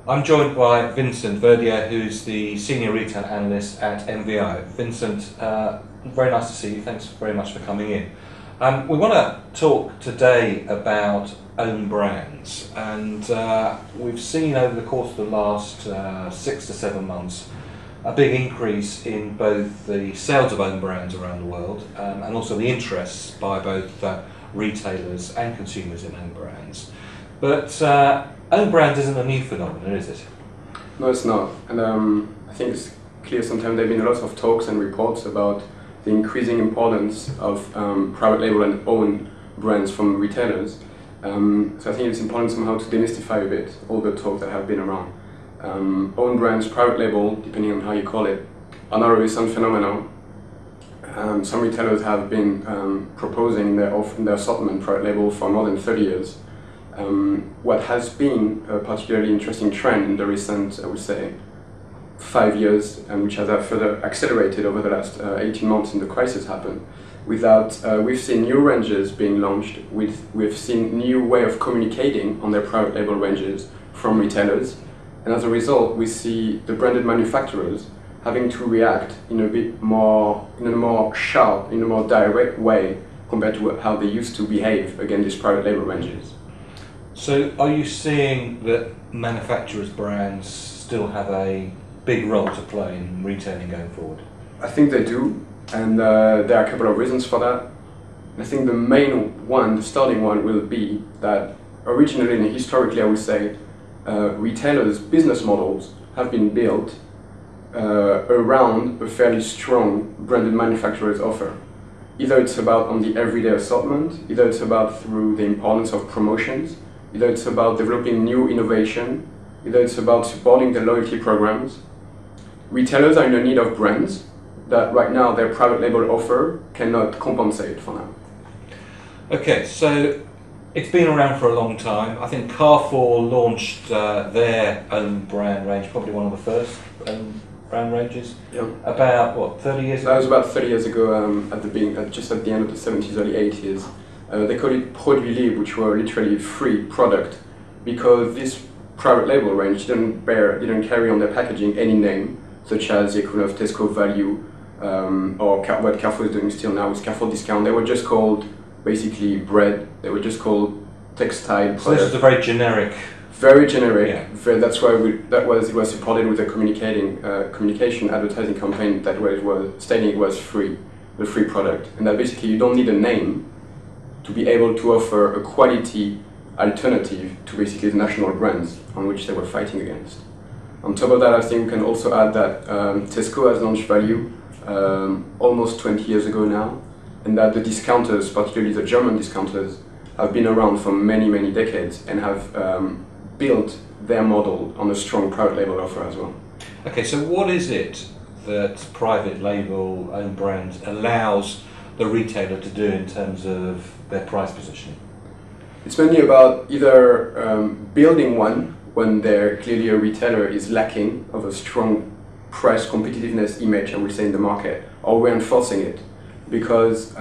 I'm joined by Vincent Verdier, who's the Senior Retail Analyst at MVI. Vincent, very nice to see you. Thanks very much for coming in. We want to talk today about own brands, and we've seen over the course of the last 6 to 7 months a big increase in both the sales of own brands around the world and also the interests by both retailers and consumers in own brands. But own brands isn't a new phenomenon, is it? No, it's not. And I think it's clear sometimes there have been lots of talks and reports about the increasing importance of private label and own brands from retailers. So I think it's important somehow to demystify a bit all the talk that have been around. Own brands, private label, depending on how you call it, are not a recent phenomenon. Some retailers have been proposing in their assortment private label for more than 30 years. What has been a particularly interesting trend in the recent, I would say, 5 years, and which has further accelerated over the last 18 months since the crisis happened, we've seen new ranges being launched, we've seen new way of communicating on their private label ranges from retailers, and as a result we see the branded manufacturers having to react in a more sharp, in a more direct way compared to how they used to behave against these private label ranges. So are you seeing that manufacturers' brands still have a big role to play in retailing going forward? I think they do, and there are a couple of reasons for that. I think the main one, the starting one, will be that originally and historically, I would say, retailers' business models have been built around a fairly strong branded manufacturer's offer. Either it's about on the everyday assortment, either it's about through the importance of promotions, either it's about developing new innovation, either it's about supporting the loyalty programs. Retailers are in need of brands that right now their private label offer cannot compensate for now. Okay, so it's been around for a long time. I think Carrefour launched their own brand range, probably one of the first brand ranges, about, what, 30 years ago? That was about 30 years ago, just at the end of the 70s, early 80s. They call it produits libres, which were literally free product, because this private label range didn't carry on their packaging any name, such as the equivalent of Tesco Value, or what Carrefour is doing still now with Carrefour Discount. They were just called basically bread. They were just called textile products. So this is a very generic. Very generic. Yeah. That's why it was supported with a communication advertising campaign that was stating it was free, the free product, and that basically you don't need a name to be able to offer a quality alternative to basically the national brands on which they were fighting against. On top of that, I think we can also add that Tesco has launched Value almost 20 years ago now, and that the discounters, particularly the German discounters, have been around for many, many decades and have built their model on a strong private label offer as well. Okay, so what is it that private label own brands allows the retailer to do in terms of their price positioning? It's mainly about either building one when clearly a retailer is lacking of a strong price competitiveness image, I would say, in the market, or reinforcing it, because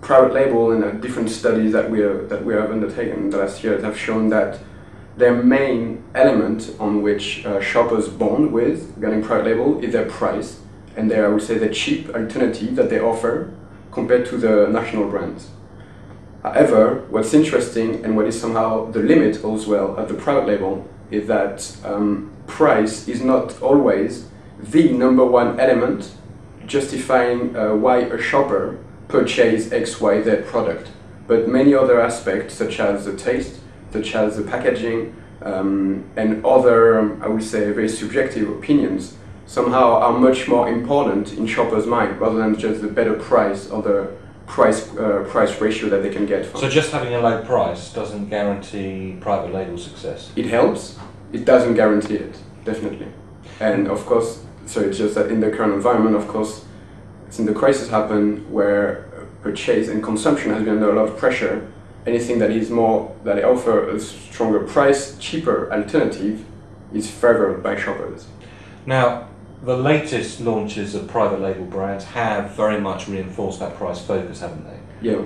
private label and different studies that we have undertaken in the last years have shown that their main element on which shoppers bond with regarding private label is their price and I would say, the cheap alternative that they offer compared to the national brands. However, what's interesting and what is somehow the limit as well of the private label is that price is not always the #1 element justifying why a shopper purchase X, Y, Z product, but many other aspects such as the taste, such as the packaging, and other, I would say, very subjective opinions somehow are much more important in shoppers' mind rather than just the better price or price ratio that they can get from. So just having a low price doesn't guarantee private label success? It helps. It doesn't guarantee it, definitely. And of course, so it's just that in the current environment, of course, since the crisis happened where purchase and consumption has been under a lot of pressure, anything that is more, that offer a stronger price, cheaper alternative is favored by shoppers. Now, the latest launches of private label brands have very much reinforced that price focus, haven't they? Yeah,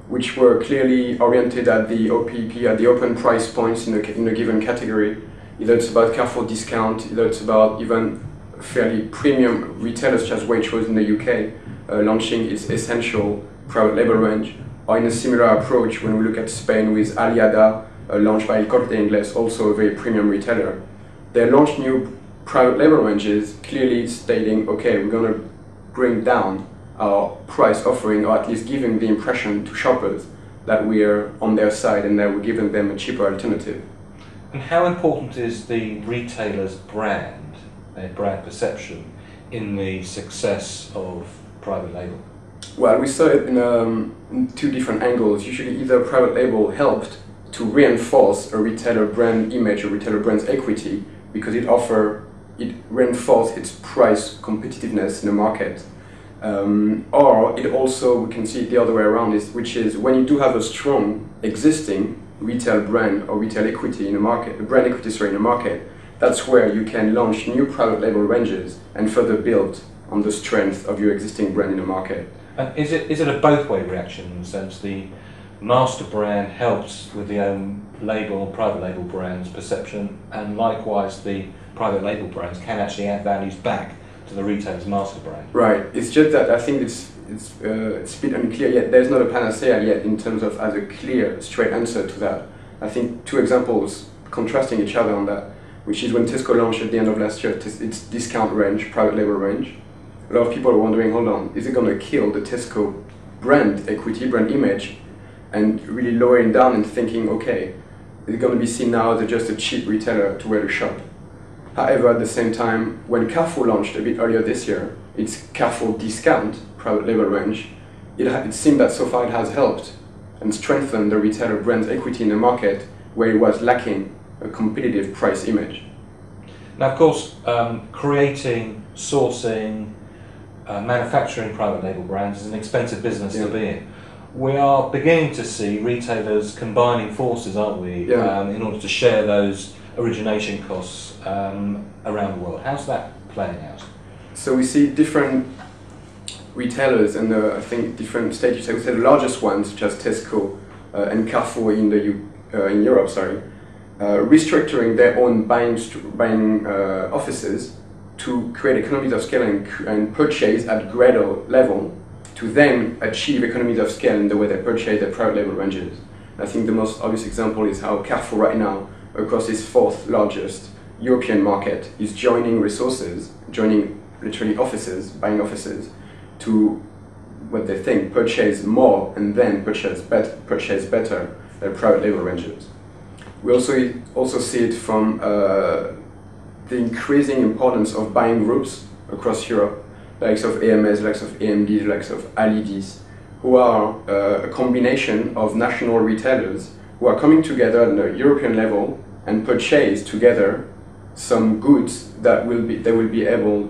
which were clearly oriented at the OPP, at the open price points in a given category. Either it's about Carrefour discount, either it's about even fairly premium retailers such as Waitrose in the UK launching its essential private label range, or in a similar approach when we look at Spain with Aliada, launched by El Corte Inglés, also a very premium retailer. They launched new private label ranges, clearly stating, okay, we're going to bring down our price offering, or at least giving the impression to shoppers that we're on their side and that we're giving them a cheaper alternative. And how important is the retailer's brand, their brand perception, in the success of private label? Well, we saw it in two different angles. Usually either private label helped to reinforce a retailer brand image, a retailer brand's equity, because it reinforced its price competitiveness in the market. Or it also, we can see it the other way around, which is when you do have a strong existing retail brand or retail equity in the market, brand equity in the market, that's where you can launch new private label ranges and further build on the strength of your existing brand in the market. And is it a both-way reaction in the sense the master brand helps with the own label, private label brand's perception, and likewise the private label brands can actually add values back to the retailer's master brand? Right. It's just that I think it's a bit unclear yet. There's not a panacea yet in terms of as a clear, straight answer to that. I think two examples contrasting each other on that, which is when Tesco launched at the end of last year its discount range, private label range. A lot of people are wondering, hold on, is it going to kill the Tesco brand equity, brand image, and really lowering down and thinking, okay, is it going to be seen now as just a cheap retailer to where to shop? However, at the same time, when Carrefour launched a bit earlier this year its Carrefour discount private label range, it seemed that so far it has helped and strengthened the retailer brand's equity in the market where it was lacking a competitive price image. Now, of course, creating, sourcing, manufacturing private label brands is an expensive business to be in. We are beginning to see retailers combining forces, aren't we, in order to share those origination costs around the world. How's that playing out? So we see different retailers and I think different stages. I would say the largest ones, such as Tesco and Carrefour in Europe, restructuring their own buying offices to create economies of scale and purchase at greater level to then achieve economies of scale in the way they purchase their private label ranges. I think the most obvious example is how Carrefour right now, across its fourth largest European market, is joining resources, joining literally offices, buying offices, to what they think purchase more and then purchase better their private label ranges. We also see it from the increasing importance of buying groups across Europe, the likes of AMS, the likes of AMD, the likes of Alidis, who are a combination of national retailers who are coming together at a European level and purchase together some goods that they will be able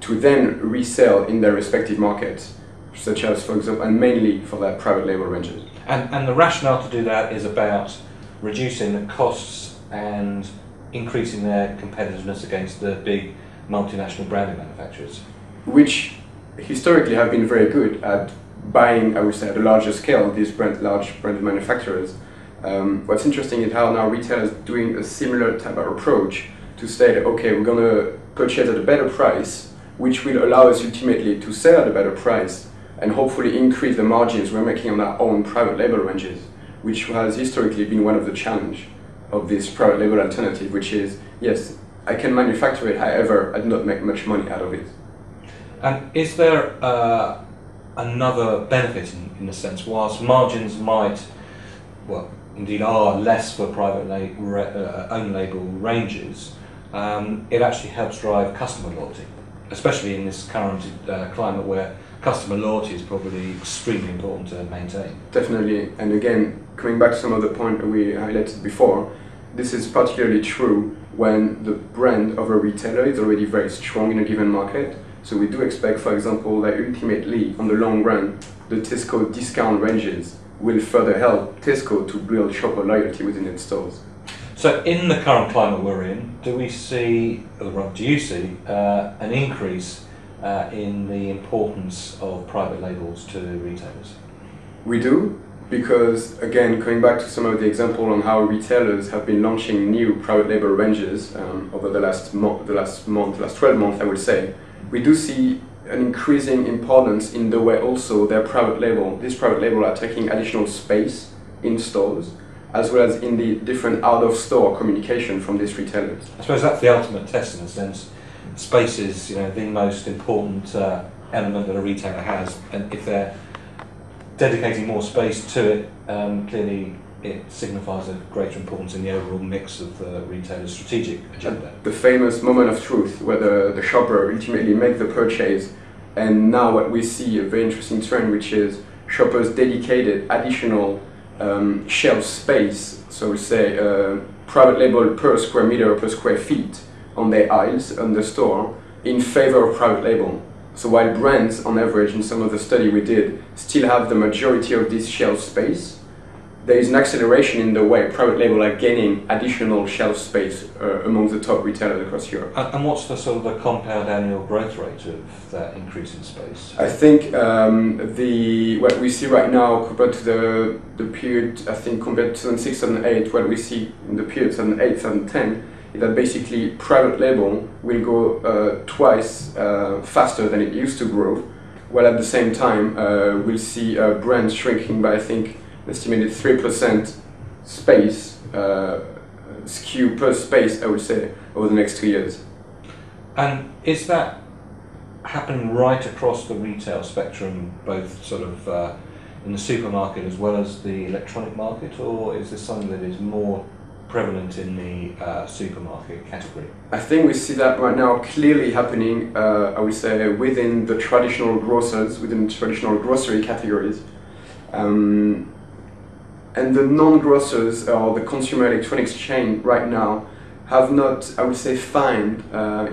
to then resell in their respective markets, such as, for example, and mainly for their private label ranges. And the rationale to do that is about reducing the costs and increasing their competitiveness against the big multinational branding manufacturers, which historically have been very good at buying, I would say, at a larger scale, these large brand manufacturers. What's interesting is how now retailers doing a similar type of approach to say that, okay, we're going to purchase at a better price, which will allow us ultimately to sell at a better price and hopefully increase the margins we're making on our own private label ranges, which has historically been one of the challenge of this private label alternative, which is, yes, I can manufacture it, however, I do not make much money out of it. And is there another benefit in the sense, whilst margins might, well, indeed are less for private own label ranges, it actually helps drive customer loyalty, especially in this current climate where customer loyalty is probably extremely important to maintain. Definitely, and again, coming back to some of the point we highlighted before, this is particularly true when the brand of a retailer is already very strong in a given market. So we do expect, for example, that ultimately, on the long run, the Tesco discount ranges will further help Tesco to build shopper loyalty within its stores. So in the current climate we're in, do you see an increase in the importance of private labels to retailers? We do, because again, coming back to some of the example on how retailers have been launching new private label ranges over the last 12 months, I would say, we do see an increasing importance in the way also these private label are taking additional space in stores, as well as in the different out-of-store communication from these retailers. I suppose that's the ultimate test in a sense. Space is, the most important element that a retailer has, and if they're dedicating more space to it, clearly it signifies a greater importance in the overall mix of the retailer's strategic agenda. The famous moment of truth, where the shopper ultimately makes the purchase, and now what we see, a very interesting trend, which is shoppers dedicated additional shelf space, so we say private label per square meter or per square feet on their aisles on the store in favor of private label. So while brands on average in some of the study we did still have the majority of this shelf space, there is an acceleration in the way private label are gaining additional shelf space among the top retailers across Europe. And what's the sort of the compound annual growth rate of that increase in space? I think what we see right now compared to the period, I think compared to 2006, 2008, what we see in the period 2008, 2010, is that basically private label will go twice faster than it used to grow, while at the same time we'll see brands shrinking by, I think, estimated 3% space, SKU per space, I would say, over the next 2 years. And is that happening right across the retail spectrum, both sort of in the supermarket as well as the electronic market, or is this something that is more prevalent in the supermarket category? I think we see that right now clearly happening, I would say, within the traditional grocers, within the traditional grocery categories. And the non-grocers or the consumer electronics chain right now have not, I would say, found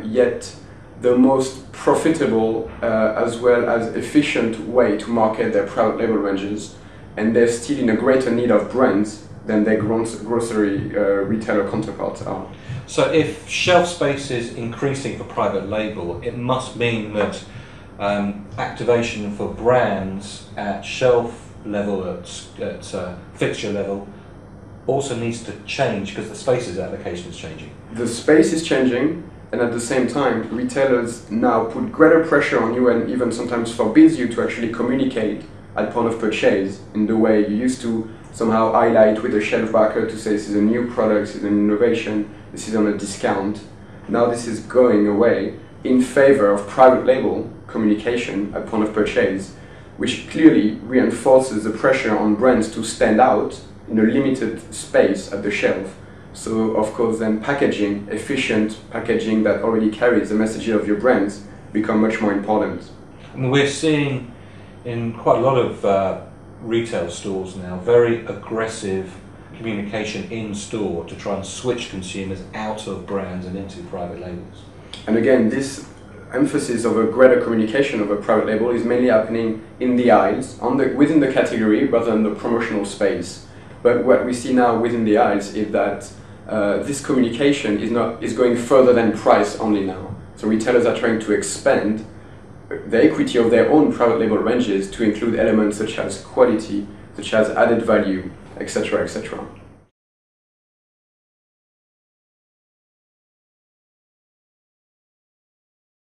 yet the most profitable as well as efficient way to market their private label ranges, and they're still in a greater need of brands than their grocery retailer counterparts are. So if shelf space is increasing for private label, it must mean that activation for brands at shelf level, at fixture level, also needs to change because the spaces allocation is changing. The space is changing, and at the same time, retailers now put greater pressure on you and even sometimes forbids you to actually communicate at point of purchase in the way you used to somehow highlight with a shelf marker to say this is a new product, this is an innovation, this is on a discount. Now this is going away in favor of private label communication at point of purchase, which clearly reinforces the pressure on brands to stand out in a limited space at the shelf. So of course then packaging, efficient packaging that already carries the message of your brands become much more important. And we're seeing in quite a lot of retail stores now very aggressive communication in store to try and switch consumers out of brands and into private labels. And again, this emphasis of a greater communication of a private label is mainly happening in the aisles, within the category rather than the promotional space. But what we see now within the aisles is that this communication is going further than price only now. So retailers are trying to expand the equity of their own private label ranges to include elements such as quality, such as added value, etc., etc.